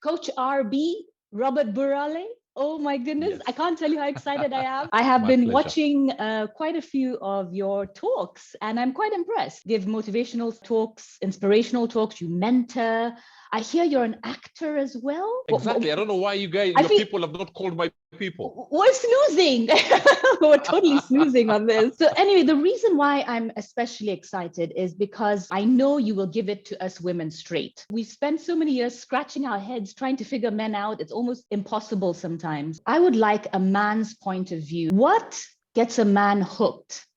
Coach Robert Burale. Oh my goodness, Yes, I can't tell you how excited I am. I have my been pleasure. watching quite a few of your talks and I'm quite impressed. Give motivational talks, inspirational talks, you mentor. I hear you're an actor as well. Exactly. I don't know why you guys, I your feel people have not called my people. we're snoozing. We're totally snoozing on this. So anyway, the reason why I'm especially excited is because I know you will give it to us women straight. We spent so many years scratching our heads trying to figure men out. It's almost impossible sometimes. I would like a man's point of view. What gets a man hooked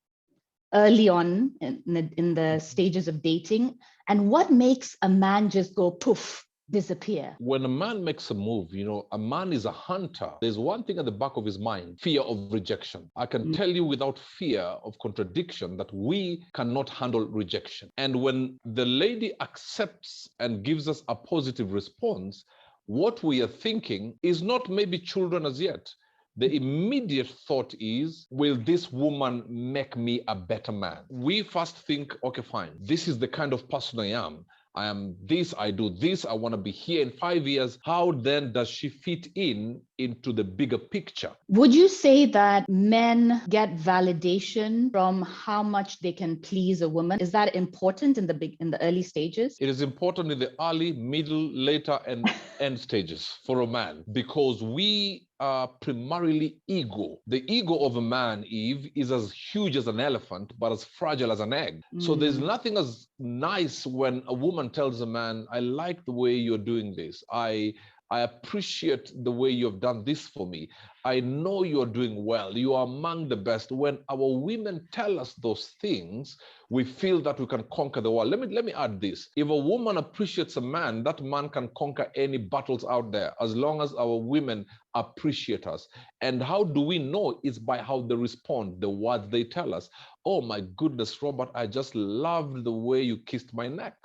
early on in the stages of dating? And what makes a man just go poof, disappear? When a man makes a move, a man is a hunter. There's one thing at the back of his mind, fear of rejection. I can tell you without fear of contradiction that we cannot handle rejection. And when the lady accepts and gives us a positive response, what we are thinking is not maybe children as yet. The immediate thought is, will this woman make me a better man? We first think, okay, fine, this is the kind of person I am. I am this, I do this, I want to be here in 5 years. How then does she fit into the bigger picture? Would you say that men get validation from how much they can please a woman? Is that important in the early stages? It is important in the early, middle, later, and end stages for a man, because we are primarily ego. The ego of a man, Eve, is as huge as an elephant, but as fragile as an egg. So there's nothing as nice when a woman tells a man, I like the way you're doing this. I appreciate the way you've done this for me. I know you're doing well. You are among the best. When our women tell us those things, we feel that we can conquer the world. Let me add this. If a woman appreciates a man, that man can conquer any battles out there, as long as our women appreciate us. And how do we know? It's by how they respond, the words they tell us. Oh my goodness, Robert, I just loved the way you kissed my neck.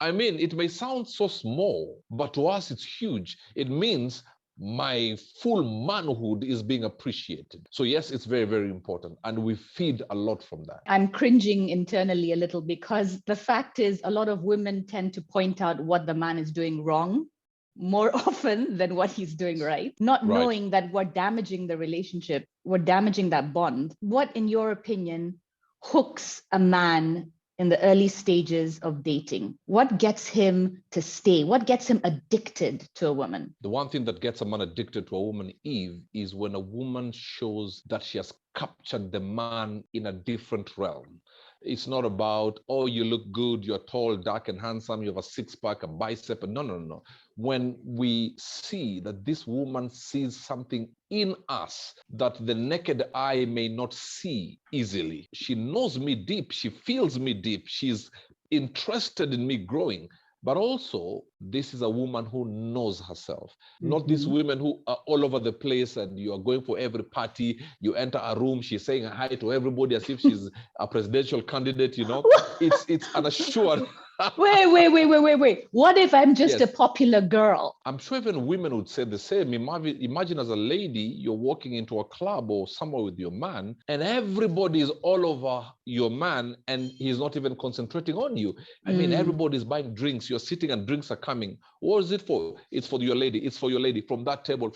I mean, it may sound so small, but to us it's huge. It means my full manhood is being appreciated. So yes, it's very, very important. And we feed a lot from that. I'm cringing internally a little because the fact is a lot of women tend to point out what the man is doing wrong more often than what he's doing right, not knowing that we're damaging the relationship, we're damaging that bond. What, in your opinion, hooks a man in the early stages of dating? What gets him to stay? What gets him addicted to a woman? The one thing that gets a man addicted to a woman, Eve, is when a woman shows that she has captured the man in a different realm. It's not about, oh, you look good, you're tall, dark, and handsome, you have a six-pack, a bicep. No. When we see that this woman sees something in us that the naked eye may not see easily. She knows me deep, she feels me deep, she's interested in me growing. But also, this is a woman who knows herself. Not these women who are all over the place and you are going for every party. You enter a room, she's saying hi to everybody as if she's a presidential candidate, It's unassured. Wait. What if I'm just a popular girl? I'm sure even women would say the same. Imagine as a lady, you're walking into a club or somewhere with your man, and everybody is all over your man, and he's not even concentrating on you. I mean, everybody's buying drinks. You're sitting and drinks are coming. What is it for? It's for your lady. It's for your lady. From that table.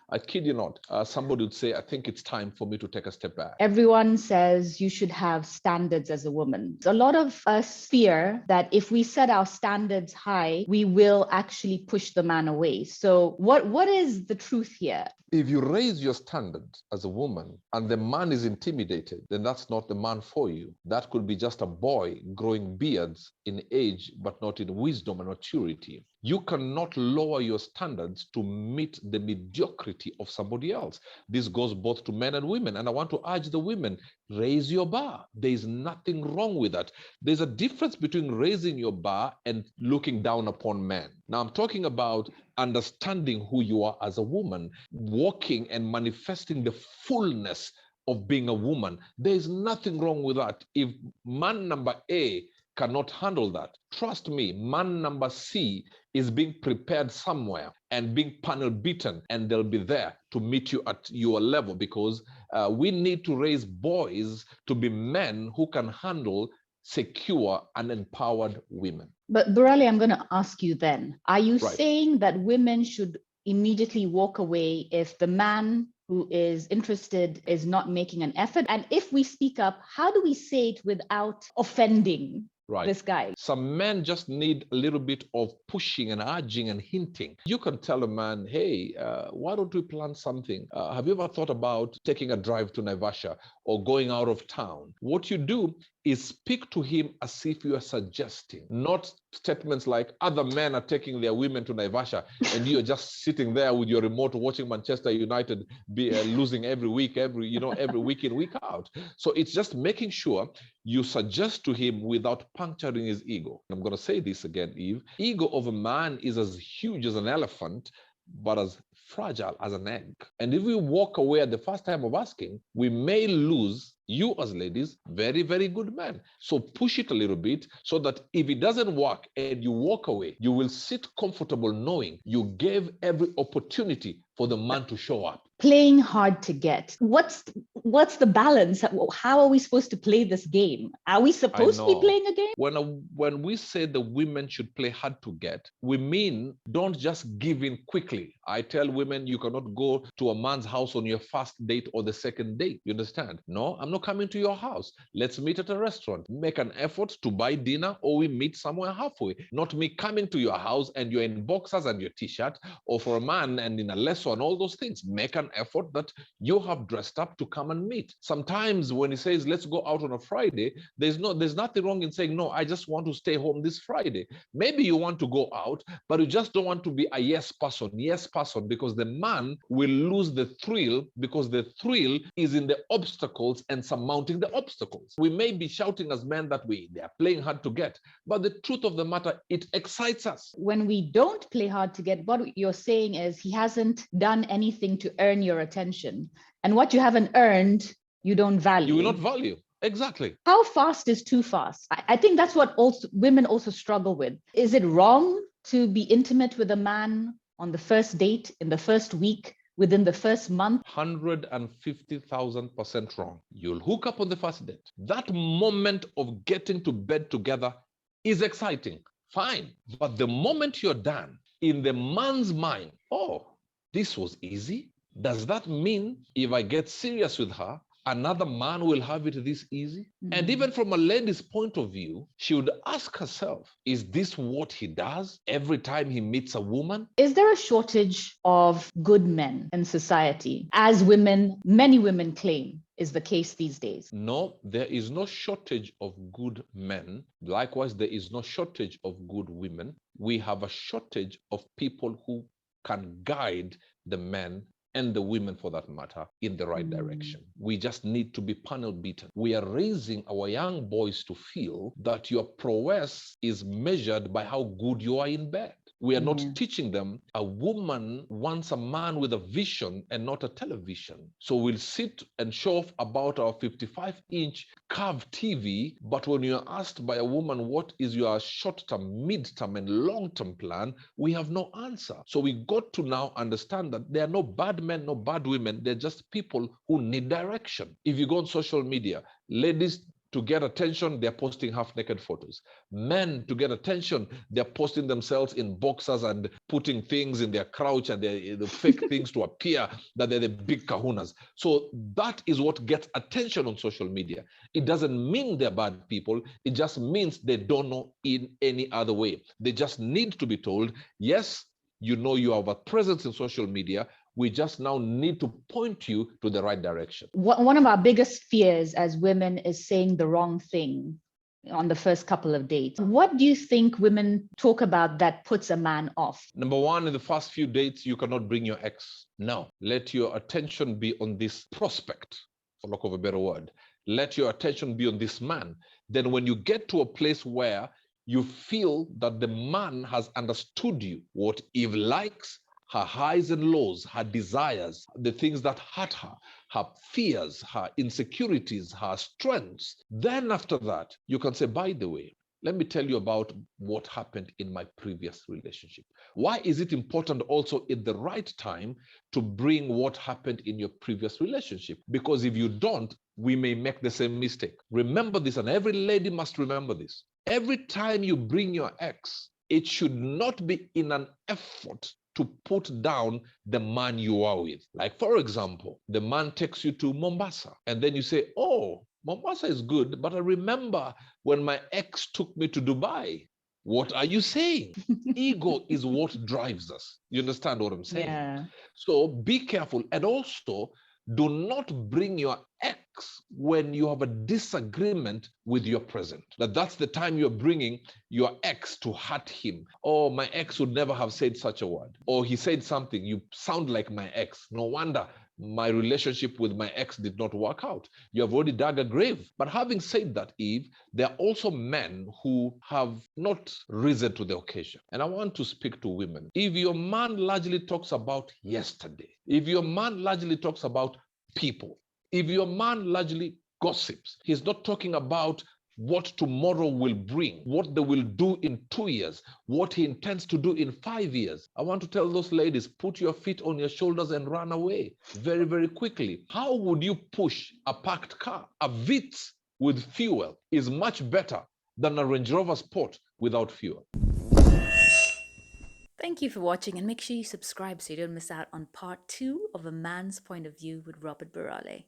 I kid you not. Somebody would say, I think it's time for me to take a step back. Everyone says you should have standards as a woman. A lot of us fear that if we set our standards high, we will actually push the man away. So what is the truth here? If you raise your standard as a woman and the man is intimidated, then that's not the man for you. That could be just a boy growing beards in age, but not in wisdom and maturity. You cannot lower your standards to meet the mediocrity of somebody else. This goes both to men and women. And I want to urge the women, raise your bar. There is nothing wrong with that. There's a difference between raising your bar and looking down upon men. Now, I'm talking about understanding who you are as a woman, walking and manifesting the fullness of being a woman. There is nothing wrong with that. If man number A cannot handle that, trust me, man number C is being prepared somewhere and being panel beaten, and they'll be there to meet you at your level, because we need to raise boys to be men who can handle secure and empowered women. But Burale, I'm going to ask you then, are you Right. saying that women should immediately walk away if the man who is interested is not making an effort? And if we speak up, how do we say it without offending Right. this guy? Some men just need a little bit of pushing and urging and hinting. You can tell a man, hey, why don't we plan something? Have you ever thought about taking a drive to Naivasha or going out of town? What you do is speak to him as if you are suggesting, not statements like other men are taking their women to Naivasha and you're just sitting there with your remote watching Manchester United be losing every week, every week in, week out. So it's just making sure you suggest to him without puncturing his ego. I'm going to say this again, Eve. Ego of a man is as huge as an elephant, but as fragile as an egg. And if we walk away at the first time of asking, we may lose you as ladies, very, very good men. So push it a little bit so that if it doesn't work and you walk away, you will sit comfortable knowing you gave every opportunity for the man to show up. Playing hard to get. What's the balance? How are we supposed to play this game? Are we supposed to be playing a game? When we say the women should play hard to get, we mean don't just give in quickly. I tell women you cannot go to a man's house on your first date or the second date. You understand? No, I'm not coming to your house. Let's meet at a restaurant. Make an effort to buy dinner or we meet somewhere halfway. Not me coming to your house and you're in boxers and your t-shirt, or for a man and in a lesso and all those things. Make an effort that you have dressed up to come and meet. Sometimes when he says, let's go out on a Friday, there's nothing wrong in saying, no, I just want to stay home this Friday. Maybe you want to go out, but you just don't want to be a yes person, because the man will lose the thrill, because the thrill is in the obstacles and surmounting the obstacles. We may be shouting as men that they are playing hard to get, but the truth of the matter, it excites us. When we don't play hard to get, what you're saying is he hasn't done anything to earn your attention. And what you haven't earned, you don't value. You will not value. Exactly. How fast is too fast? I think that's what women also struggle with. Is it wrong to be intimate with a man on the first date, in the first week, within the first month? 150,000% wrong. You'll hook up on the first date. That moment of getting to bed together is exciting. Fine. But the moment you're done, in the man's mind, oh, this was easy. Does that mean if I get serious with her, another man will have it this easy? And even from a lady's point of view, she would ask herself, is this what he does every time he meets a woman? Is there a shortage of good men in society, as many women claim is the case these days? No, there is no shortage of good men. Likewise, there is no shortage of good women. We have a shortage of people who can guide the men and the women for that matter in the right direction. We just need to be panel beaten. We are raising our young boys to feel that your prowess is measured by how good you are in bed. We are not teaching them a woman wants a man with a vision and not a television. So we'll sit and show off about our 55-inch curved TV, but when you're asked by a woman what is your short-term, mid-term, and long-term plan, we have no answer. So we got to now understand that there are no bad men, no bad women. They're just people who need direction. If you go on social media, ladies, to get attention, they're posting half-naked photos. Men, to get attention, they're posting themselves in boxers and putting things in their crouch and the fake things to appear that they're the big kahunas. So that is what gets attention on social media. It doesn't mean they're bad people. It just means they don't know in any other way. They just need to be told, yes, you know you have a presence in social media. We just now need to point you to the right direction. One of our biggest fears as women is saying the wrong thing on the first couple of dates. What do you think women talk about that puts a man off? Number one, in the first few dates, you cannot bring your ex. No, let your attention be on this prospect, for lack of a better word. Let your attention be on this man. Then when you get to a place where you feel that the man has understood you, what Eve likes, her highs and lows, her desires, the things that hurt her, her fears, her insecurities, her strengths. Then after that, you can say, by the way, let me tell you about what happened in my previous relationship. Why is it important also at the right time to bring what happened in your previous relationship? Because if you don't, we may make the same mistake. Remember this, and every lady must remember this. Every time you bring your ex, it should not be in an effort to put down the man you are with. Like, for example, the man takes you to Mombasa, and then you say, oh, Mombasa is good, but I remember when my ex took me to Dubai. What are you saying? Ego is what drives us. You understand what I'm saying? Yeah. So be careful. And also, do not bring your ex when you have a disagreement with your present. That's the time you're bringing your ex to hurt him. Oh, my ex would never have said such a word. Or he said something, you sound like my ex. No wonder my relationship with my ex did not work out. You have already dug a grave. But having said that, Eve, there are also men who have not risen to the occasion. And I want to speak to women. If your man largely talks about yesterday, if your man largely talks about people, if your man largely gossips, he's not talking about what tomorrow will bring, what they will do in 2 years, what he intends to do in 5 years. I want to tell those ladies, put your feet on your shoulders and run away very, very quickly. How would you push a parked car? A Vitz with fuel is much better than a Range Rover Sport without fuel. Thank you for watching, and make sure you subscribe so you don't miss out on part 2 of A Man's Point of View with Robert Burale.